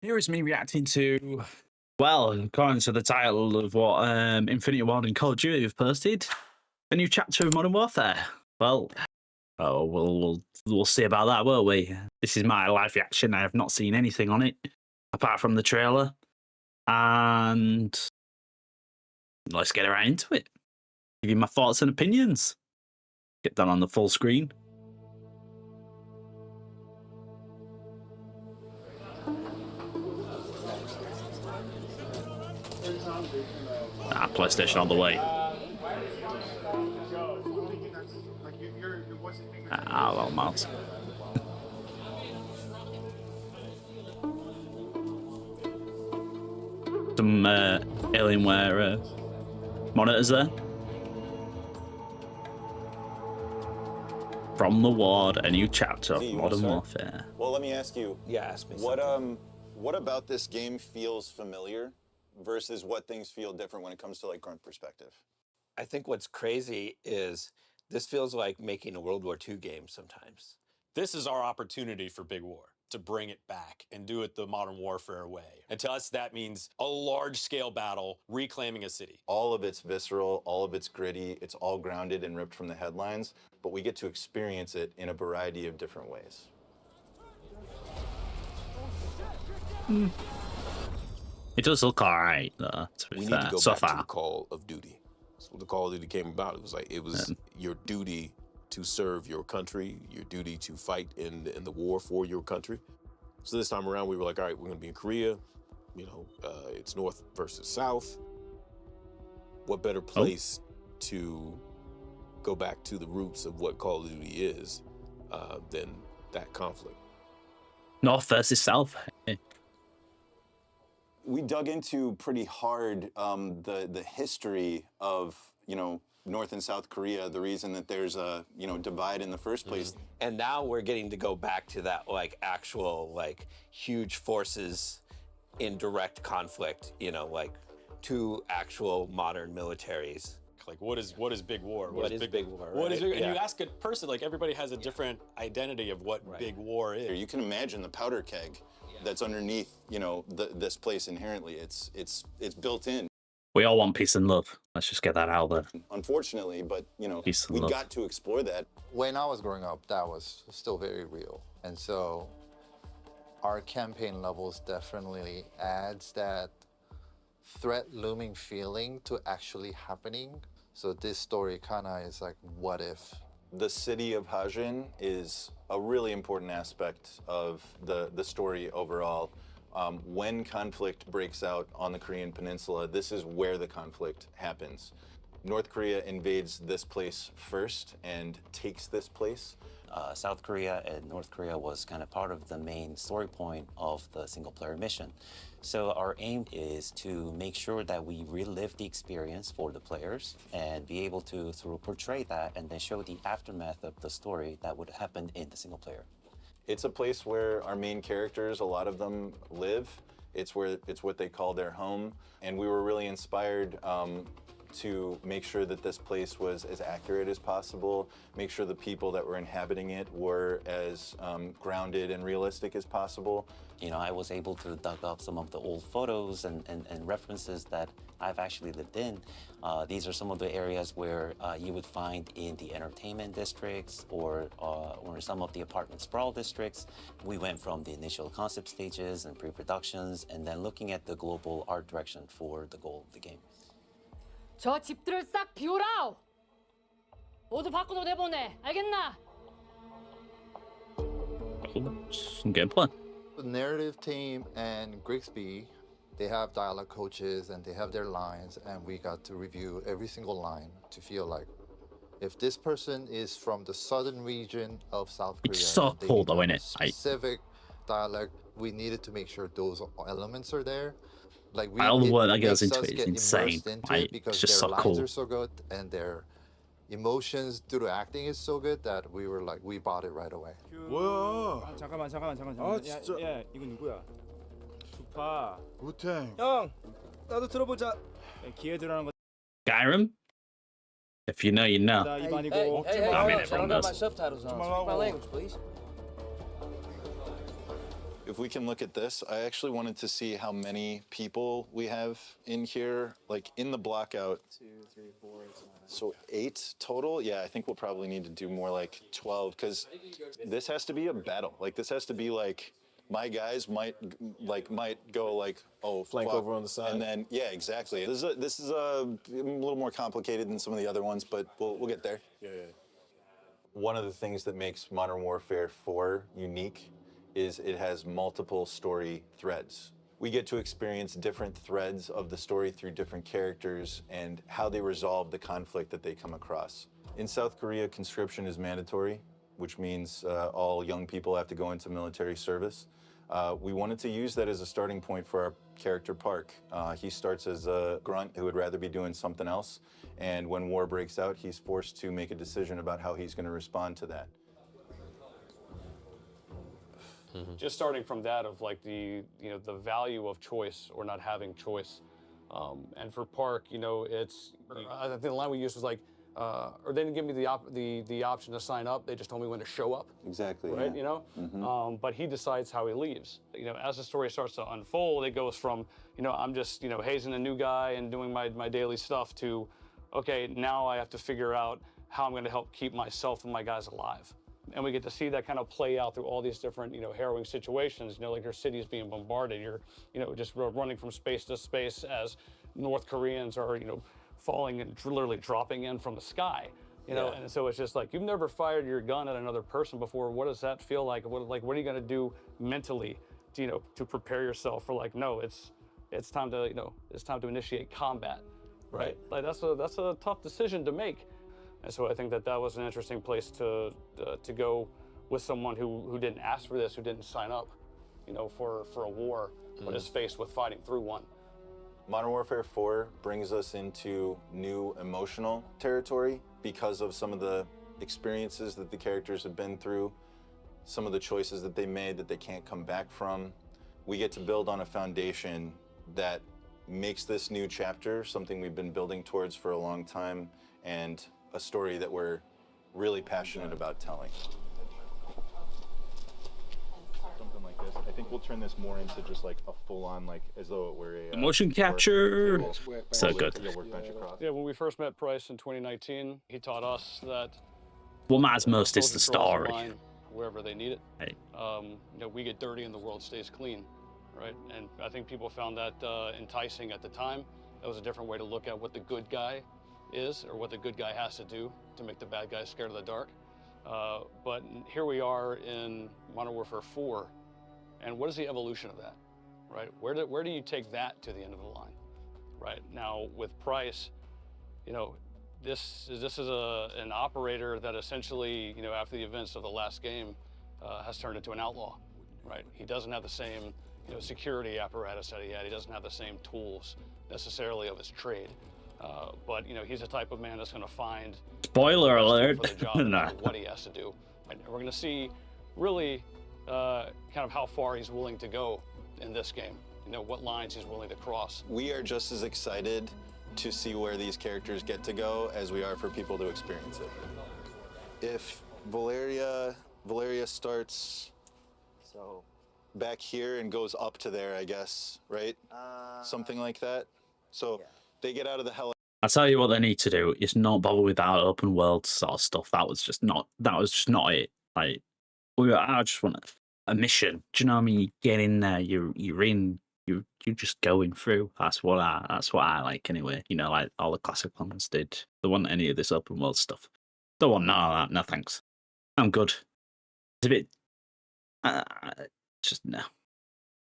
Here is me reacting to, well, according to the title of what Infinity Ward and Call of Duty have posted, a new chapter of Modern Warfare. Well, we'll see about that, won't we? This is my live reaction. I have not seen anything on it apart from the trailer, and let's get right into it. Give you my thoughts and opinions. Get that on the full screen. PlayStation on the way. Well, mouse. Some Alienware monitors there. From the Ward, a new chapter of Modern Warfare. Well, let me ask you. Yeah, ask me. What about this game feels familiar versus what things feel different when it comes to like grunt perspective? I think what's crazy is this feels like making a World War II game sometimes. This is our opportunity for Big War, to bring it back and do it the Modern Warfare way. And to us, that means a large-scale battle, reclaiming a city. All of it's visceral, all of it's gritty, it's all grounded and ripped from the headlines, but we get to experience it in a variety of different ways. It does look alright, though, to be we fair, need to go so back far. to the Call of Duty. So when the Call of Duty came about, it was like your duty to serve your country, your duty to fight in the war for your country. So this time around, we were like, all right, we're gonna be in Korea. You know, it's North versus South. What better place to go back to the roots of what Call of Duty is than that conflict? North versus South. We dug into pretty hard the history of, North and South Korea, the reason that there's a, divide in the first place. And now we're getting to go back to that like actual like huge forces in direct conflict, like two actual modern militaries. Like, what is Big War? What is Big War? What is right? big, and you ask a person, like everybody has a different identity of what Big War is. You can imagine the powder keg that's underneath, this place inherently. It's built in. We all want peace and love. Let's just get that out there. Unfortunately, but Peace and we love. got to explore that. When I was growing up, that was still very real. And so our campaign levels definitely adds that threat looming feeling to actually happening. So this story kind of is like, what if? The city of Hajin is a really important aspect of the story overall. When conflict breaks out on the Korean Peninsula, this is where the conflict happens. North Korea invades this place first and takes this place. South Korea and North Korea was kind of part of the main story point of the single-player mission. So our aim is to make sure that we relive the experience for the players and be able to portray that and then show the aftermath of the story that would happen in the single player. It's a place where our main characters, a lot of them live. It's what they call their home. And we were really inspired to make sure that this place was as accurate as possible, make sure the people that were inhabiting it were as grounded and realistic as possible. I was able to dug up some of the old photos and references that I've actually lived in. These are some of the areas where you would find in the entertainment districts or some of the apartment sprawl districts. We went from the initial concept stages and pre-productions and then looking at the global art direction for the goal of the game. 저 집들을 싹 비우라! 모두 밖으로 내보내. 알겠나? Some gameplay. The narrative team and Grigsby, they have dialogue coaches and they have their lines, and we got to review every single line to feel like if this person is from the southern region of South Korea, It's so they cool need though, to have innit? a specific dialogue. We needed to make sure those elements are there. Like All the word that makes goes into us it is get insane. immersed into Right? it because It's just their so lines cool. are so good and their emotions through the acting is so good that we were like, we bought it right away. 뭐야? 잠깐만. 아, 진짜. 야, 이거 누구야? 두파. 우탱. 형, 나도 들어보자. 기회 들어가는 거. Skyrim? If you know, you know. 나 입안이고. I mean, everyone does. subtitles on. Speak my language, please. If we can look at this, I actually wanted to see how many people we have in here, like in the blockout. 2, 3, 4. So 8 total? Yeah, I think we'll probably need to do more like 12, because this has to be a battle. Like, this has to be like, my guys might go like, oh, Flank fuck. over on the side. And then, yeah, exactly. This is a little more complicated than some of the other ones, but we'll get there. Yeah. One of the things that makes Modern Warfare 4 unique is it has multiple story threads. We get to experience different threads of the story through different characters and how they resolve the conflict that they come across. In South Korea, conscription is mandatory, which means all young people have to go into military service. We wanted to use that as a starting point for our character Park. He starts as a grunt who would rather be doing something else, and when war breaks out, he's forced to make a decision about how he's going to respond to that. Just starting from that of like the value of choice or not having choice, and for Park, it's I think the line we used was like, or they didn't give me the option to sign up. They just told me when to show up. Exactly. Right. Yeah. But he decides how he leaves. As the story starts to unfold, it goes from I'm just hazing a new guy and doing my daily stuff to, okay, now I have to figure out how I'm going to help keep myself and my guys alive. And we get to see that kind of play out through all these different, harrowing situations. Like your city is being bombarded. You're, just running from space to space as North Koreans are, falling and literally dropping in from the sky. And so it's just like you've never fired your gun at another person before. What does that feel like? What are you going to do mentally, to prepare yourself for like, no, it's time to, it's time to initiate combat, right? Like that's a tough decision to make. And so I think that was an interesting place to go with someone who didn't ask for this, who didn't sign up, for a war, but is faced with fighting through one. Modern Warfare 4 brings us into new emotional territory because of some of the experiences that the characters have been through, some of the choices that they made that they can't come back from. We get to build on a foundation that makes this new chapter something we've been building towards for a long time, and a story that we're really passionate about telling. Something like this. I think we'll turn this more into just like a full-on, like as though it were a motion capture. So good. Yeah, when we first met Price in 2019, he taught us that what matters most is the story. Wherever they need it. Right. We get dirty and the world stays clean, right? And I think people found that enticing at the time. That was a different way to look at what the good guy is, or what the good guy has to do to make the bad guy scared of the dark. But here we are in Modern Warfare 4, and what is the evolution of that, right? Where do you take that to the end of the line, right? Now with Price, this is an operator that essentially, after the events of the last game, has turned into an outlaw, right? He doesn't have the same, security apparatus that he had. He doesn't have the same tools necessarily of his trade. But he's the type of man that's going to find spoiler alert for the job, no. What he has to do. And we're going to see really kind of how far he's willing to go in this game. What lines he's willing to cross. We are just as excited to see where these characters get to go as we are for people to experience it. If Valeria starts back here and goes up to there, I guess, right? Something like that. So. Yeah. They get out of the hell. I tell you what they need to do is not bother with that open world sort of stuff. That was just not it. Like, I just want a mission. Do you know what I mean? You get in there, you're in, you're just going through. That's what I like anyway. Like all the classic ones did. Don't want any of this open world stuff. Don't want none of that. No thanks. I'm good. It's a bit. Just no.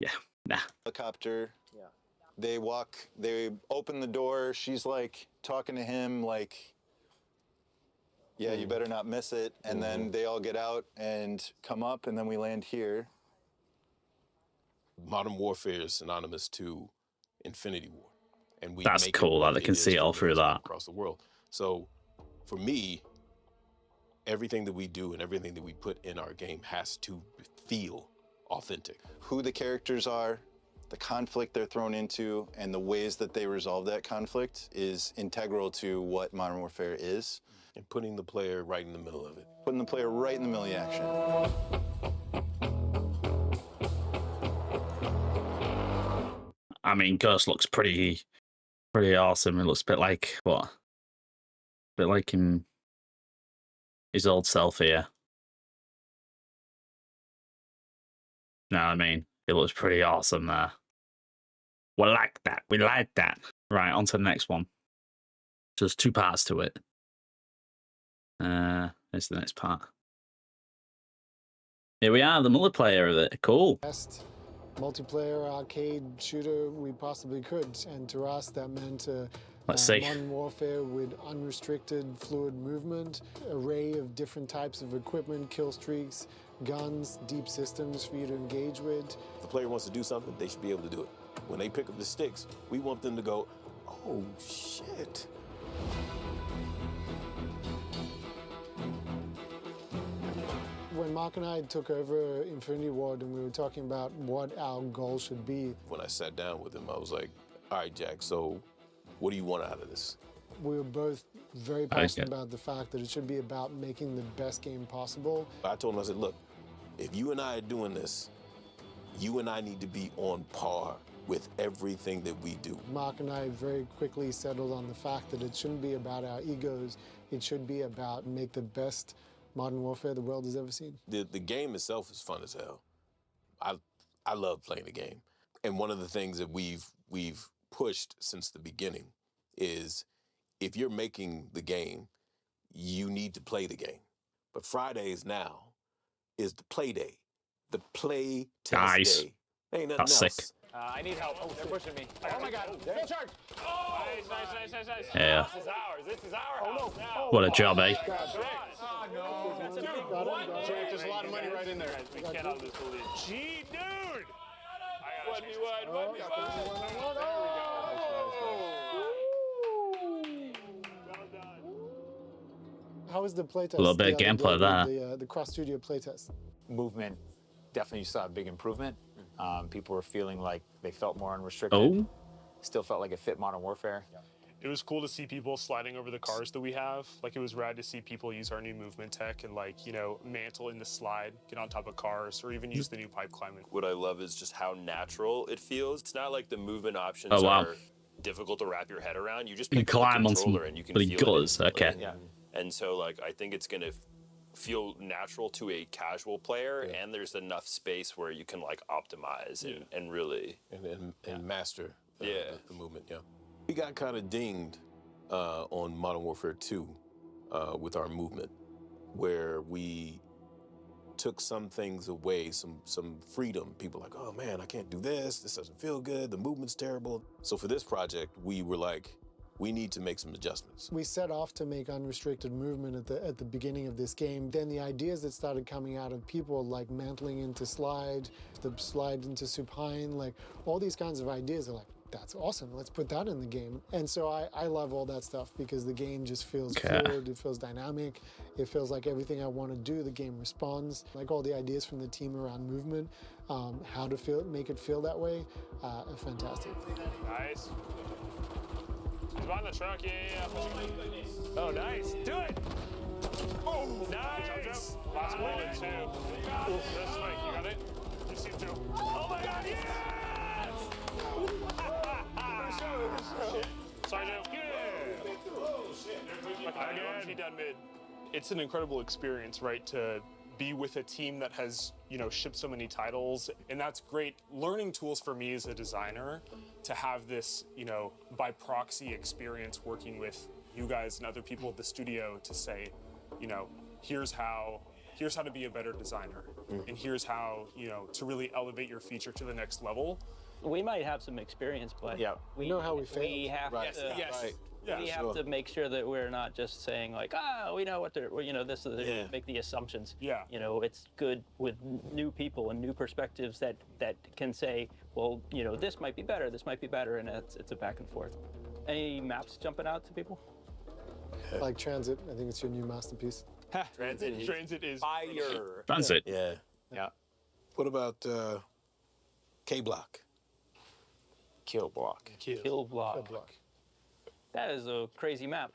Yeah, nah. Helicopter. Yeah. They open the door, she's like talking to him like, yeah, you better not miss it. And then they all get out and come up, and then we land here. Modern Warfare is synonymous to Infinity War. And that's cool that they can see it all through that. Across the world. So for me, everything that we do and everything that we put in our game has to feel authentic. Who the characters are, the conflict they're thrown into, and the ways that they resolve that conflict is integral to what Modern Warfare is. And putting the player right in the middle of it. Putting the player right in the middle of the action. I mean, Ghost looks pretty awesome. It looks a bit like what? A bit like his old self here. You know what I mean? It looks pretty awesome there. We like that. We like that. Right, on to the next one. So there's 2 parts to it. Here's the next part. Here we are, the multiplayer of it. Cool. Best multiplayer arcade shooter we possibly could, and to us that meant Let's see. modern warfare with unrestricted fluid movement, array of different types of equipment, kill streaks, guns, deep systems for you to engage with. If the player wants to do something, they should be able to do it. When they pick up the sticks, we want them to go, oh shit. When Mark and I took over Infinity Ward and we were talking about what our goal should be, When I sat down with him, I was like, all right, Jack, so what do you want out of this? we were both very passionate about the fact that it should be about making the best game possible. I told him, I said, look, if you and I are doing this, you and I need to be on par with everything that we do. Mark and I very quickly settled on the fact that it shouldn't be about our egos. It should be about make the best modern warfare the world has ever seen. The game itself is fun as hell. I love playing the game. And one of the things that we've pushed since the beginning is if you're making the game, you need to play the game. But Fridays now is the play day. The play test day. Ain't nothing That's else. sick. I need help. Oh, they're pushing me. Oh my god. Full charge. Oh, nice. Yeah. This is ours. This is our house now. What a job, eh? Oh, no. That's a big one. Jake, there's a lot of money right in there. We cannot lose the lead. Gee, dude. 1v1. How was the playtest? A little bit of the other gameplay day, there. The cross-studio playtest. Movement, definitely you saw a big improvement. People were feeling like they felt more unrestricted. Oh. Still felt like it fit Modern Warfare. It was cool to see people sliding over the cars that we have. Like, it was rad to see people use our new movement tech and, like, you know, mantle in the slide, get on top of cars, or even use the new pipe climbing. What I love is just how natural it feels. It's not like the movement options Oh, wow. are difficult to wrap your head around. You just You pick can up the climb on some controller and you can bloody feel gutters. it. Okay. Yeah. And so, like, I think it's gonna feel natural to a casual player, and there's enough space where you can like optimize and really and master the movement. Yeah, we got kind of dinged on Modern Warfare 2 with our movement, where we took some things away, some freedom. People were like, oh man, I can't do this. This doesn't feel good. The movement's terrible. So for this project, we were like, we need to make some adjustments. We set off to make unrestricted movement at the beginning of this game. Then the ideas that started coming out of people, like mantling into slide, the slide into supine, like all these kinds of ideas are like, that's awesome, let's put that in the game. And so I love all that stuff because the game just feels fluid, it feels dynamic, it feels like everything I want to do, the game responds. Like all the ideas from the team around movement, how to make it feel that way, are fantastic. Nice. He's behind the truck, yeah. Oh, nice. Do it. Oh, nice. Last ball in two. This way, you got it? You see two. Oh my God, yes! Sorry, Joe. Yeah. Again, he done mid. It's an incredible experience, right, to be with a team that has, you know, shipped so many titles, and that's great learning tools for me as a designer to have this, you know, by proxy experience working with you guys and other people at the studio to say, you know, here's how to be a better designer, and here's how, you know, to really elevate your feature to the next level. We might have some experience, but we know how we failed. We have to. Yeah, we have to make sure that we're not just saying like, we know what they're, you know, this is make the assumptions. Yeah. You know, it's good with new people and new perspectives that can say, well, you know, this might be better, and it's a back and forth. Any maps jumping out to people? Like Transit, I think it's your new masterpiece. Transit is fire. Transit. Yeah. What about K Block? Kill Block. Kill Block. That is a crazy map.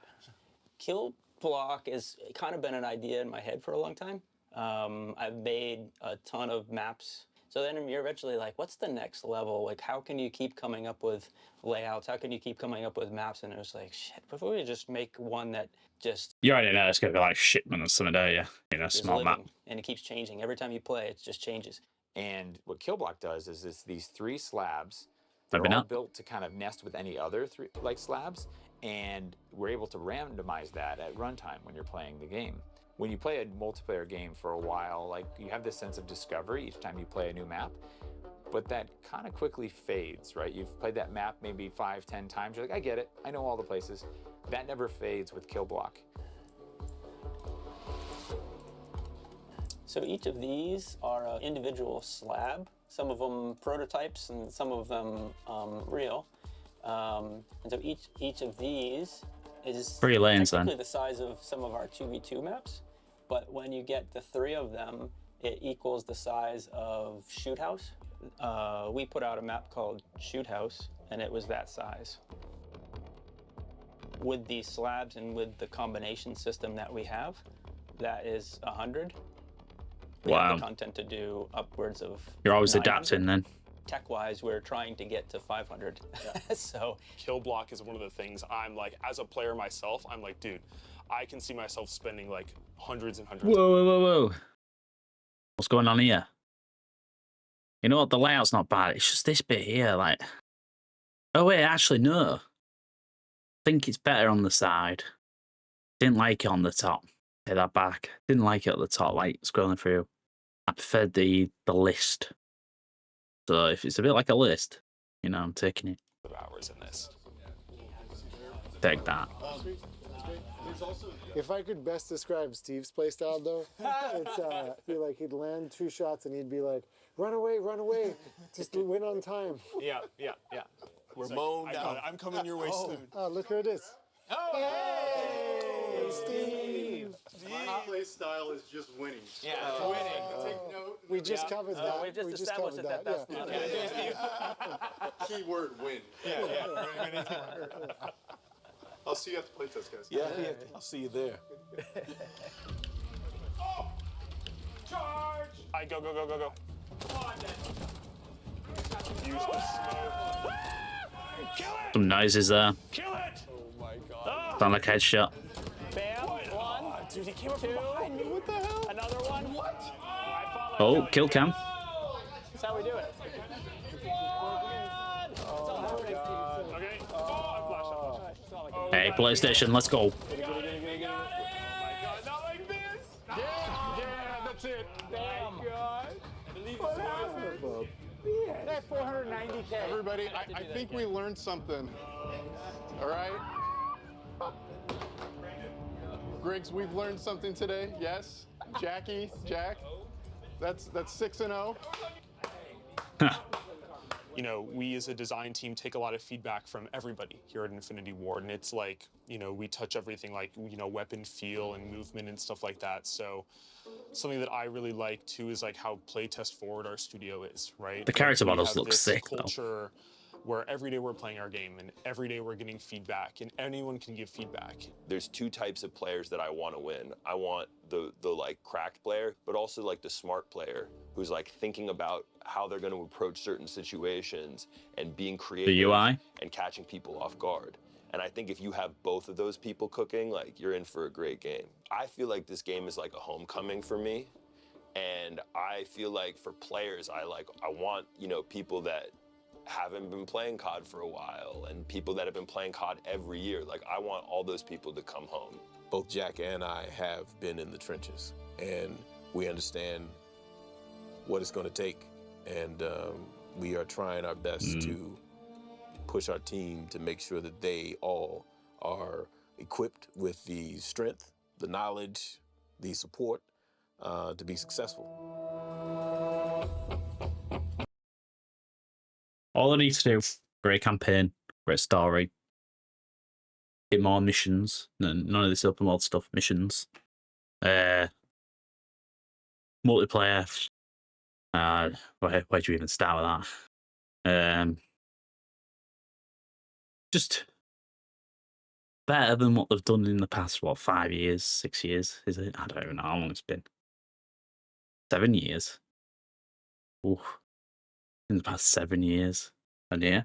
Kill Block has kind of been an idea in my head for a long time. I've made a ton of maps So then you're eventually like, what's the next level? Like, how can you keep coming up with layouts? How can you keep coming up with maps? And it was like, shit, before we just make one that just You already know it's going to be like shipment or something, don't you? You know, is small map. living, and it keeps changing. Every time you play, it just changes. And what Killblock does is it's these 3 slabs. They're Maybe all not. built to kind of nest with any other 3 like slabs, and we're able to randomize that at runtime when you're playing the game. When you play a multiplayer game for a while, like you have this sense of discovery each time you play a new map, but that kind of quickly fades, right? You've played that map maybe 5, 10 times. You're like, I get it. I know all the places. That never fades with Killblock. So each of these are an individual slab, some of them prototypes and some of them real. And so each of these is 3 lanes technically then. the size of some of our 2v2 maps, but when you get the 3 of them, it equals the size of Shoot House. We put out a map called Shoot House, and it was that size. With these slabs and with the combination system that we have, that is 100. We have Wow. the content to do upwards of You're always 900. adapting then. Tech-wise, we're trying to get to 500. So Killblock is one of the things I'm like, as a player myself, I'm like, dude, I can see myself spending like hundreds and hundreds. Whoa. What's going on here? You know what? The layout's not bad. It's just this bit here, like... Oh, wait, actually, no. I think it's better on the side. Didn't like it on the top. Take that back. Didn't like it at the top, like, scrolling through. I preferred the list. So if it's a bit like a list, you know, I'm taking it. Hours in this. Take that. If I could best describe Steve's playstyle, though, it's he'd land 2 shots and he'd be like, "Run away, just win on time." Yeah. We're mown down. I'm coming your way soon. Oh, look who it is. Hey, Steve! My play style is just winning. Yeah, winning. Take note. We just covered that. we just established that that's yeah. not it. Keyword win. Yeah. I'll see you at the playtest, guys. Yeah, I'll see you there. Charge! I go. Use the smoke. Kill it! Some noises there. Kill it! Oh my god. Sound like a headshot. Bam, one, Dude, he came up from behind me. What the hell? another one. What? Oh, kill cam. That's how we do it. Okay. Oh, I flashed. Hey, PlayStation, let's go. Oh my god, not like this! Yeah, that's it. Bam. God. I believe it's That's 490K. Everybody, I think we learned something. All right? Griggs, we've learned something today. Yes? Jackie, Jack? That's 6-0. You know, we as a design team take a lot of feedback from everybody here at Infinity Ward, and it's like, you know, we touch everything like, you know, weapon feel and movement and stuff like that. So something that I really like too is like how playtest forward our studio is, right? The character We models have look this sick, though. culture where every day we're playing our game and every day we're getting feedback and anyone can give feedback. There's 2 types of players that I want to win. I want the like cracked player, but also like the smart player who's like thinking about how they're going to approach certain situations and being creative The UI? and catching people off guard. And I think if you have both of those people cooking, like you're in for a great game. I feel like this game is like a homecoming for me. And I feel like for players, I want, you know, people that haven't been playing COD for a while and people that have been playing COD every year. Like, I want all those people to come home. Both Jack and I have been in the trenches, and we understand what it's going to take. And we are trying our best to push our team to make sure that they all are equipped with the strength, the knowledge, the support to be successful. All I need to do, great campaign, great story, get more missions, none of this open world stuff, missions, multiplayer, where do you even start with that? Just better than what they've done in the past, 5 years, 6 years, is it? I don't even know how long it's been. 7 years. Oof. in the past 7 years. And yeah,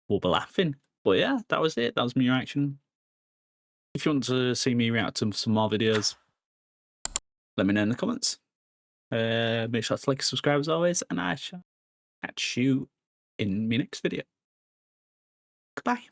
we'll be laughing. But yeah, that was it. That was my reaction. If you want to see me react to some more videos, let me know in the comments. Make sure to like and subscribe as always, and I shall catch you in my next video. Goodbye.